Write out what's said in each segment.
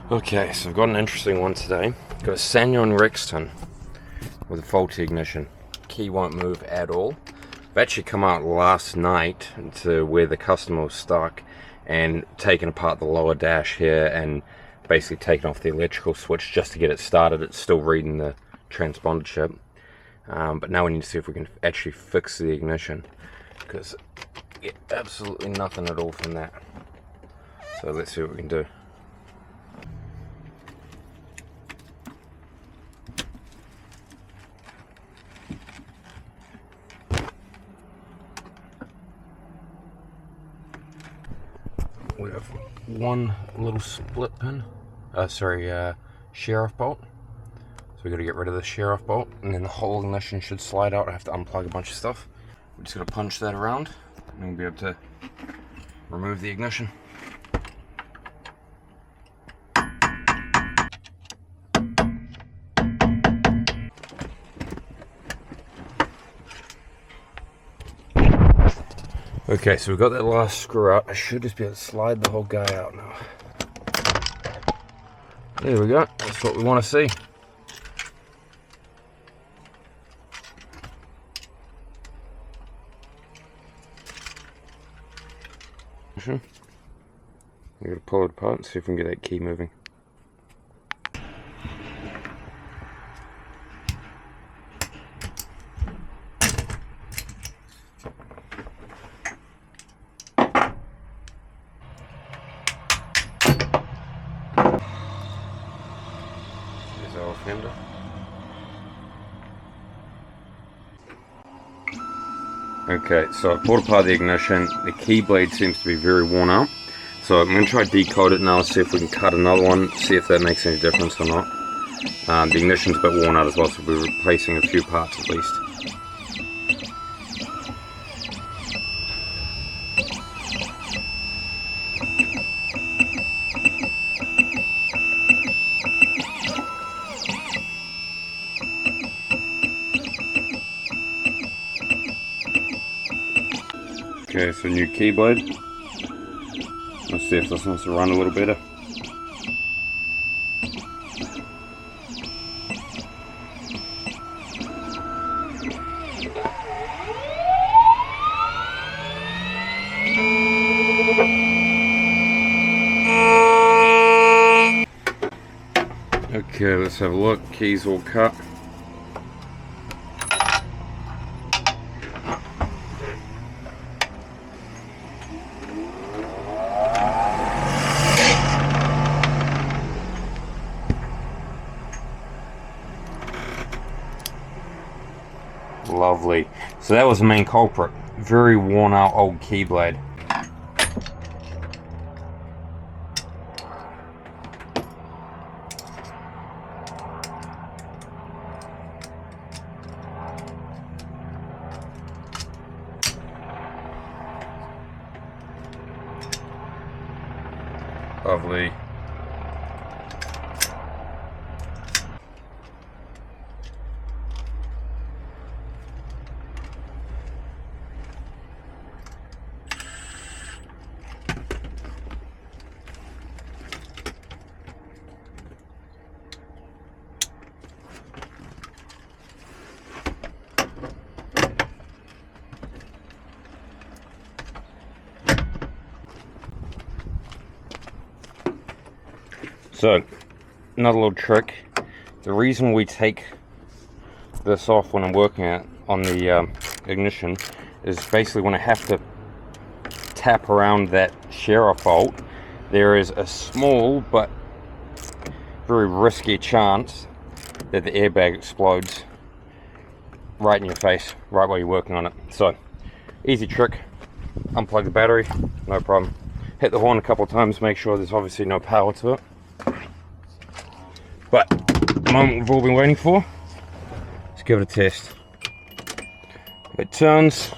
Okay, so I've got an interesting one today. Got a Ssangyong Rexton with a faulty ignition. Key won't move at all. I've actually come out last night to where the customer was stuck and taken apart the lower dash here and basically taken off the electrical switch just to get it started. It's still reading the transponder chip. But now we need to see if we can actually fix the ignition, because we get absolutely nothing at all from that. So let's see what we can do. We have one little split pin, shear off bolt. So we got to get rid of the shear off bolt, and then the whole ignition should slide out. I have to unplug a bunch of stuff. We're just going to punch that around, and we'll be able to remove the ignition. Okay, so we've got that last screw out. I should just be able to slide the whole guy out now. There we go. That's what we want to see. We're going to pull it apart and see if we can get that key moving. There's our fender. Okay, so I pulled apart the ignition. The key blade seems to be very worn out. So I'm going to try to decode it now, see if we can cut another one, see if that makes any difference or not. The ignition's a bit worn out as well, so we'll be replacing a few parts at least. Okay, so new key blade. Let's see if this wants to run a little better. Okay, let's have a look. Keys all cut. Lovely. So that was the main culprit. Very worn out old key blade. Lovely. So, another little trick. The reason we take this off when I'm working on the ignition is basically when I have to tap around that shear off bolt, there is a small but very risky chance that the airbag explodes right in your face, right while you're working on it. So, easy trick. Unplug the battery, no problem. Hit the horn a couple of times, make sure there's obviously no power to it. But the moment we've all been waiting for, let's give it a test. It turns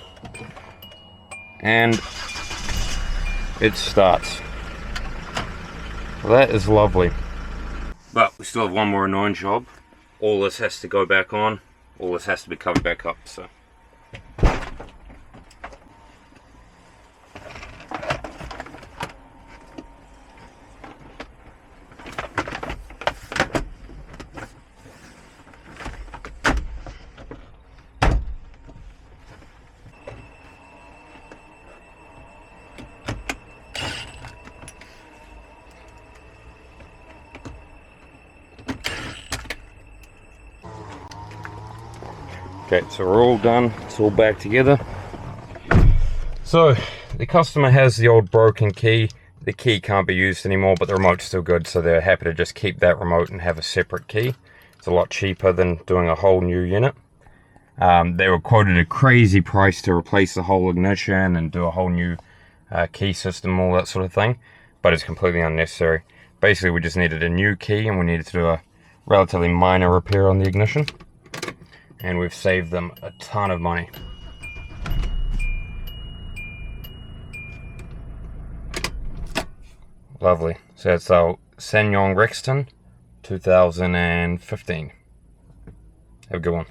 and it starts. Well, that is lovely. But we still have one more annoying job. All this has to go back on, all this has to be covered back up. So Okay, so we're all done. It's all back together. So the customer has the old broken key. The key can't be used anymore, but the remote's still good, so they're happy to just keep that remote and have a separate key. It's a lot cheaper than doing a whole new unit. They were quoted a crazy price to replace the whole ignition and do a whole new key system, all that sort of thing, but it's completely unnecessary. Basically, we just needed a new key and we needed to do a relatively minor repair on the ignition, and we've saved them a ton of money. Lovely. So it's our Ssangyong Rexton 2015. Have a good one.